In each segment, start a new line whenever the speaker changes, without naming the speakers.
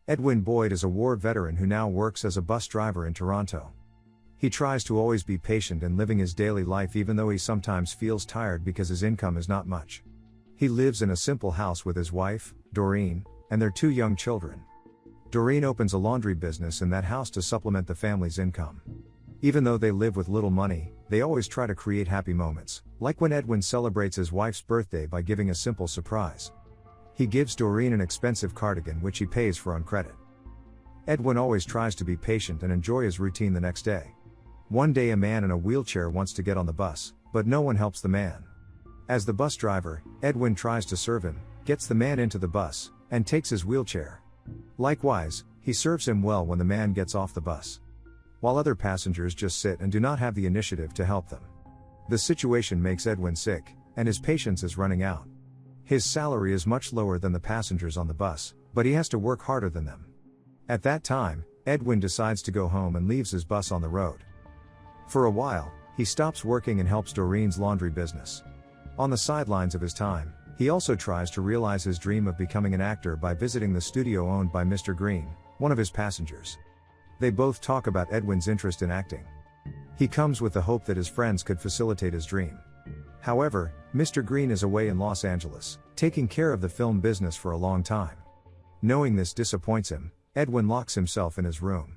Edwin Boyd is a war veteran who now works as a bus driver in Toronto. He tries to always be patient and living his daily life even though he sometimes feels tired because his income is not much. He lives in a simple house with his wife, Doreen, and their 2 young children. Doreen opens a laundry business in that house to supplement the family's income. Even though they live with little money, they always try to create happy moments, like when Edwin celebrates his wife's birthday by giving a simple surprise. He gives Doreen an expensive cardigan which he pays for on credit. Edwin always tries to be patient and enjoy his routine the next day. One day a man in a wheelchair wants to get on the bus, but no one helps the man. As the bus driver, Edwin tries to serve him, gets the man into the bus, and takes his wheelchair. Likewise, he serves him well when the man gets off the bus, while other passengers just sit and do not have the initiative to help them. The situation makes Edwin sick, and his patience is running out. His salary is much lower than the passengers on the bus, but he has to work harder than them. At that time, Edwin decides to go home and leaves his bus on the road. For a while, he stops working and helps Doreen's laundry business. On the sidelines of his time, he also tries to realize his dream of becoming an actor by visiting the studio owned by Mr. Green, one of his passengers. They both talk about Edwin's interest in acting. He comes with the hope that his friends could facilitate his dream. However, Mr. Green is away in Los Angeles, taking care of the film business for a long time. Knowing this disappoints him, Edwin locks himself in his room.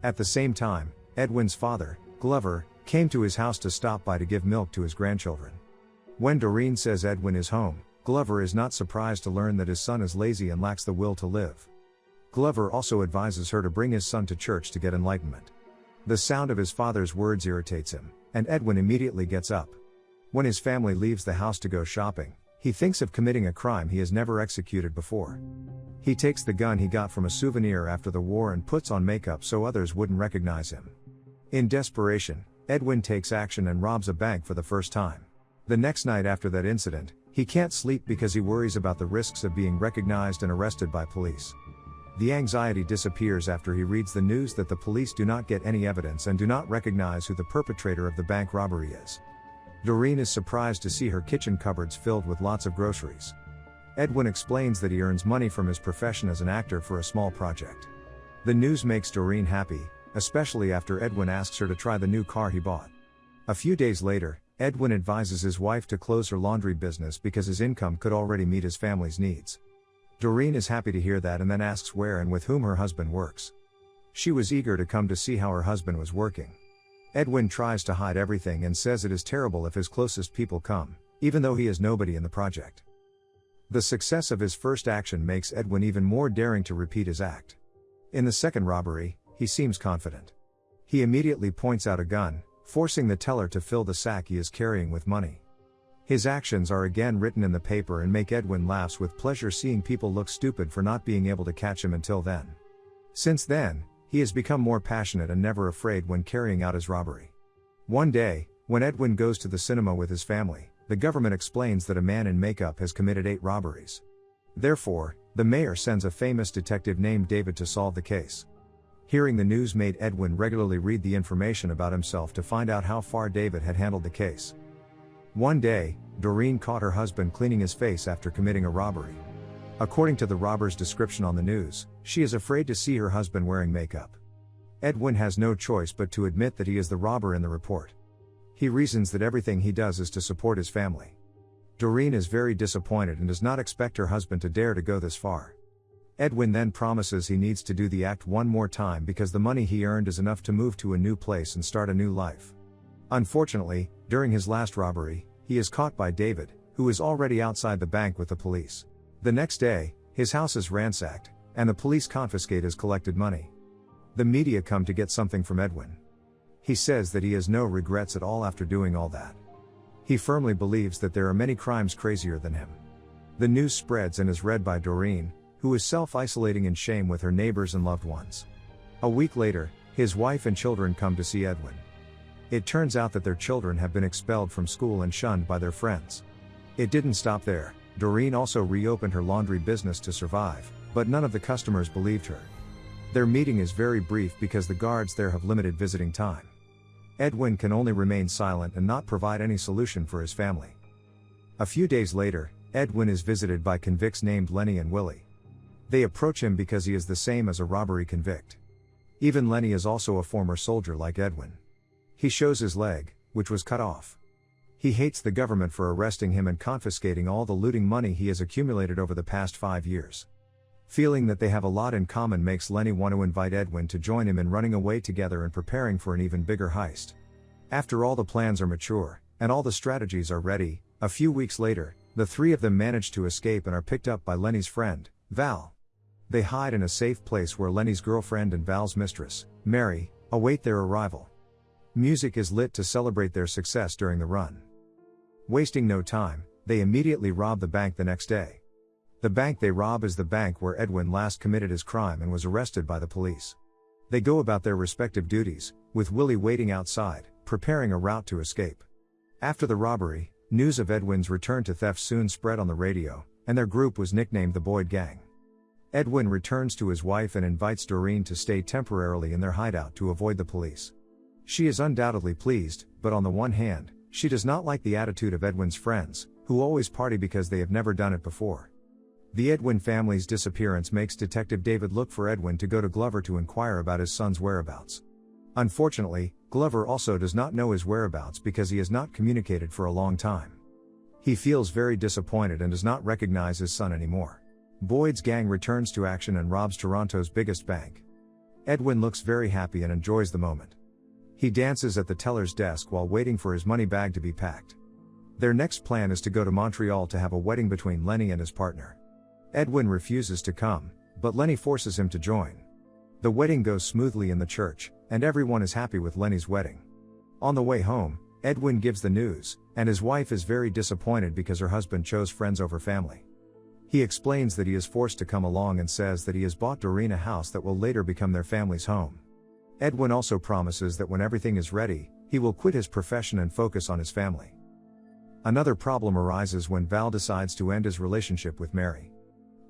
At the same time, Edwin's father, Glover, came to his house to stop by to give milk to his grandchildren. When Doreen says Edwin is home, Glover is not surprised to learn that his son is lazy and lacks the will to live. Glover also advises her to bring his son to church to get enlightenment. The sound of his father's words irritates him, and Edwin immediately gets up. When his family leaves the house to go shopping, he thinks of committing a crime he has never executed before. He takes the gun he got from a souvenir after the war and puts on makeup so others wouldn't recognize him. In desperation, Edwin takes action and robs a bank for the first time. The next night after that incident, he can't sleep because he worries about the risks of being recognized and arrested by police. The anxiety disappears after he reads the news that the police do not get any evidence and do not recognize who the perpetrator of the bank robbery is. Doreen is surprised to see her kitchen cupboards filled with lots of groceries. Edwin explains that he earns money from his profession as an actor for a small project. The news makes Doreen happy, especially after Edwin asks her to try the new car he bought. A few days later, Edwin advises his wife to close her laundry business because his income could already meet his family's needs. Doreen is happy to hear that and then asks where and with whom her husband works. She was eager to come to see how her husband was working. Edwin tries to hide everything and says it is terrible if his closest people come, even though he has nobody in the project. The success of his first action makes Edwin even more daring to repeat his act. In the second robbery, he seems confident. He immediately points out a gun, forcing the teller to fill the sack he is carrying with money. His actions are again written in the paper and make Edwin laughs with pleasure seeing people look stupid for not being able to catch him until then. Since then, he has become more passionate and never afraid when carrying out his robbery. One day, when Edwin goes to the cinema with his family, the government explains that a man in makeup has committed 8 robberies. Therefore, the mayor sends a famous detective named David to solve the case. Hearing the news made Edwin regularly read the information about himself to find out how far David had handled the case. One day, Doreen caught her husband cleaning his face after committing a robbery. According to the robber's description on the news, she is afraid to see her husband wearing makeup. Edwin has no choice but to admit that he is the robber in the report. He reasons that everything he does is to support his family. Doreen is very disappointed and does not expect her husband to dare to go this far. Edwin then promises he needs to do the act one more time because the money he earned is enough to move to a new place and start a new life. Unfortunately, during his last robbery, he is caught by David, who is already outside the bank with the police. The next day, his house is ransacked, and the police confiscate his collected money. The media come to get something from Edwin. He says that he has no regrets at all after doing all that. He firmly believes that there are many crimes crazier than him. The news spreads and is read by Doreen, who is self-isolating in shame with her neighbors and loved ones. A week later, his wife and children come to see Edwin. It turns out that their children have been expelled from school and shunned by their friends. It didn't stop there. Doreen also reopened her laundry business to survive, but none of the customers believed her. Their meeting is very brief because the guards there have limited visiting time. Edwin can only remain silent and not provide any solution for his family. A few days later, Edwin is visited by convicts named Lenny and Willie. They approach him because he is the same as a robbery convict. Even Lenny is also a former soldier like Edwin. He shows his leg, which was cut off. He hates the government for arresting him and confiscating all the looting money he has accumulated over the past 5 years. Feeling that they have a lot in common makes Lenny want to invite Edwin to join him in running away together and preparing for an even bigger heist. After all the plans are mature, and all the strategies are ready, a few weeks later, the three of them manage to escape and are picked up by Lenny's friend, Val. They hide in a safe place where Lenny's girlfriend and Val's mistress, Mary, await their arrival. Music is lit to celebrate their success during the run. Wasting no time, they immediately rob the bank the next day. The bank they rob is the bank where Edwin last committed his crime and was arrested by the police. They go about their respective duties, with Willie waiting outside, preparing a route to escape. After the robbery, news of Edwin's return to theft soon spread on the radio, and their group was nicknamed the Boyd Gang. Edwin returns to his wife and invites Doreen to stay temporarily in their hideout to avoid the police. She is undoubtedly pleased, but on the one hand, she does not like the attitude of Edwin's friends, who always party because they have never done it before. The Edwin family's disappearance makes Detective David look for Edwin to go to Glover to inquire about his son's whereabouts. Unfortunately, Glover also does not know his whereabouts because he has not communicated for a long time. He feels very disappointed and does not recognize his son anymore. Boyd's gang returns to action and robs Toronto's biggest bank. Edwin looks very happy and enjoys the moment. He dances at the teller's desk while waiting for his money bag to be packed. Their next plan is to go to Montreal to have a wedding between Lenny and his partner. Edwin refuses to come, but Lenny forces him to join. The wedding goes smoothly in the church, and everyone is happy with Lenny's wedding. On the way home, Edwin gives the news, and his wife is very disappointed because her husband chose friends over family. He explains that he is forced to come along and says that he has bought Doreen a house that will later become their family's home. Edwin also promises that when everything is ready, he will quit his profession and focus on his family. Another problem arises when Val decides to end his relationship with Mary.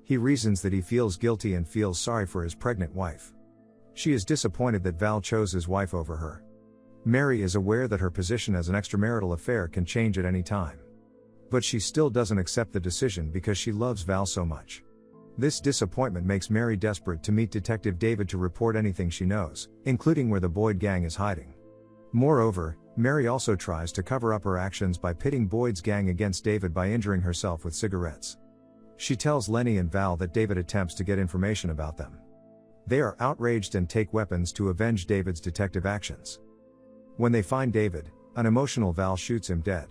He reasons that he feels guilty and feels sorry for his pregnant wife. She is disappointed that Val chose his wife over her. Mary is aware that her position as an extramarital affair can change at any time. But she still doesn't accept the decision because she loves Val so much. This disappointment makes Mary desperate to meet Detective David to report anything she knows, including where the Boyd gang is hiding. Moreover, Mary also tries to cover up her actions by pitting Boyd's gang against David by injuring herself with cigarettes. She tells Lenny and Val that David attempts to get information about them. They are outraged and take weapons to avenge David's detective actions. When they find David, an emotional Val shoots him dead.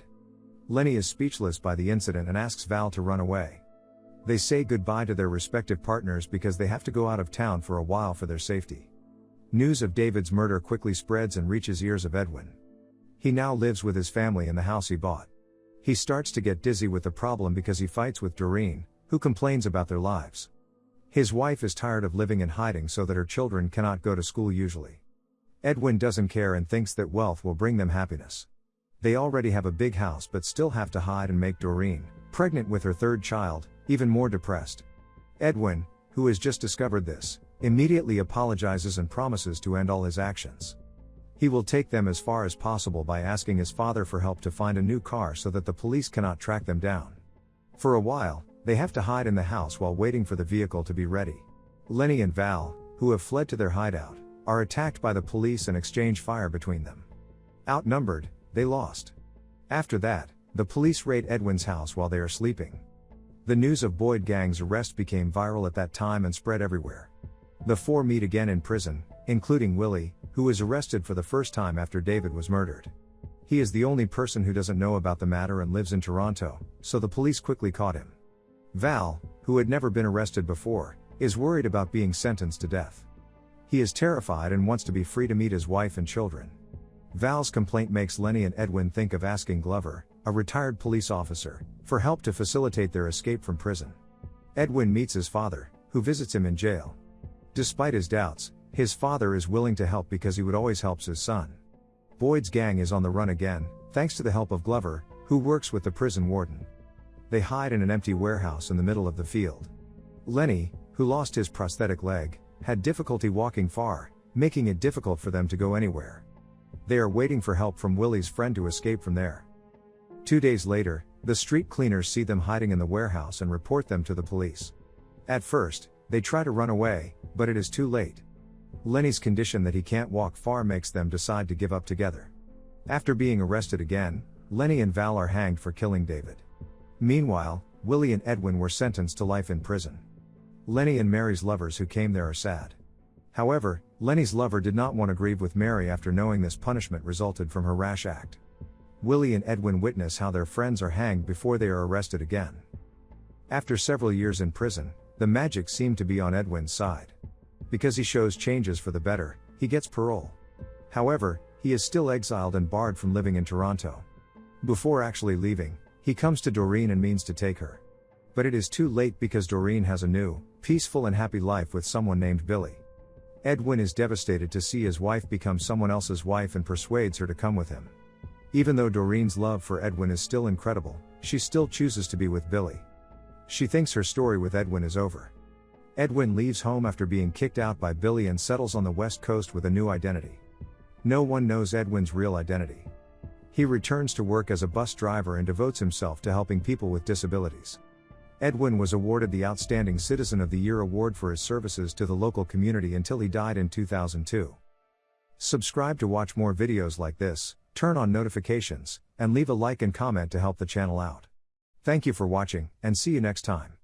Lenny is speechless by the incident and asks Val to run away. They say goodbye to their respective partners because they have to go out of town for a while for their safety. News of David's murder quickly spreads and reaches ears of Edwin. He now lives with his family in the house he bought. He starts to get dizzy with the problem because he fights with Doreen, who complains about their lives. His wife is tired of living in hiding so that her children cannot go to school usually. Edwin doesn't care and thinks that wealth will bring them happiness. They already have a big house but still have to hide and make Doreen, pregnant with her third child, even more depressed. Edwin, who has just discovered this, immediately apologizes and promises to end all his actions. He will take them as far as possible by asking his father for help to find a new car so that the police cannot track them down. For a while, they have to hide in the house while waiting for the vehicle to be ready. Lenny and Val, who have fled to their hideout, are attacked by the police and exchange fire between them. Outnumbered, they lost. After that, the police raid Edwin's house while they are sleeping. The news of Boyd gang's arrest became viral at that time and spread everywhere. The four meet again in prison, including Willie, who is arrested for the first time after David was murdered. He is the only person who doesn't know about the matter and lives in Toronto, so the police quickly caught him. Val, who had never been arrested before, is worried about being sentenced to death. He is terrified and wants to be free to meet his wife and children. Val's complaint makes Lenny and Edwin think of asking Glover, a retired police officer, for help to facilitate their escape from prison. Edwin meets his father, who visits him in jail. Despite his doubts, his father is willing to help because he would always help his son. Boyd's gang is on the run again, thanks to the help of Glover, who works with the prison warden. They hide in an empty warehouse in the middle of the field. Lenny, who lost his prosthetic leg, had difficulty walking far, making it difficult for them to go anywhere. They are waiting for help from Willie's friend to escape from there. 2 days later, the street cleaners see them hiding in the warehouse and report them to the police. At first, They try to run away, but it is too late. Lenny's condition that he can't walk far makes them decide to give up together. After being arrested again, Lenny and Val are hanged for killing David. Meanwhile, Willie and Edwin were sentenced to life in prison. Lenny and Mary's lovers who came there are sad. However, Lenny's lover did not want to grieve with Mary after knowing this punishment resulted from her rash act. Willie and Edwin witness how their friends are hanged before they are arrested again. After several years in prison, the magic seemed to be on Edwin's side. Because he shows changes for the better, he gets parole. However, he is still exiled and barred from living in Toronto. Before actually leaving, he comes to Doreen and means to take her. But it is too late because Doreen has a new, peaceful and happy life with someone named Billy. Edwin is devastated to see his wife become someone else's wife and persuades her to come with him. Even though Doreen's love for Edwin is still incredible, she still chooses to be with Billy. She thinks her story with Edwin is over. Edwin leaves home after being kicked out by Billy and settles on the West Coast with a new identity. No one knows Edwin's real identity. He returns to work as a bus driver and devotes himself to helping people with disabilities. Edwin was awarded the Outstanding Citizen of the Year award for his services to the local community until he died in 2002. Subscribe to watch more videos like this, turn on notifications, and leave a like and comment to help the channel out. Thank you for watching, and see you next time.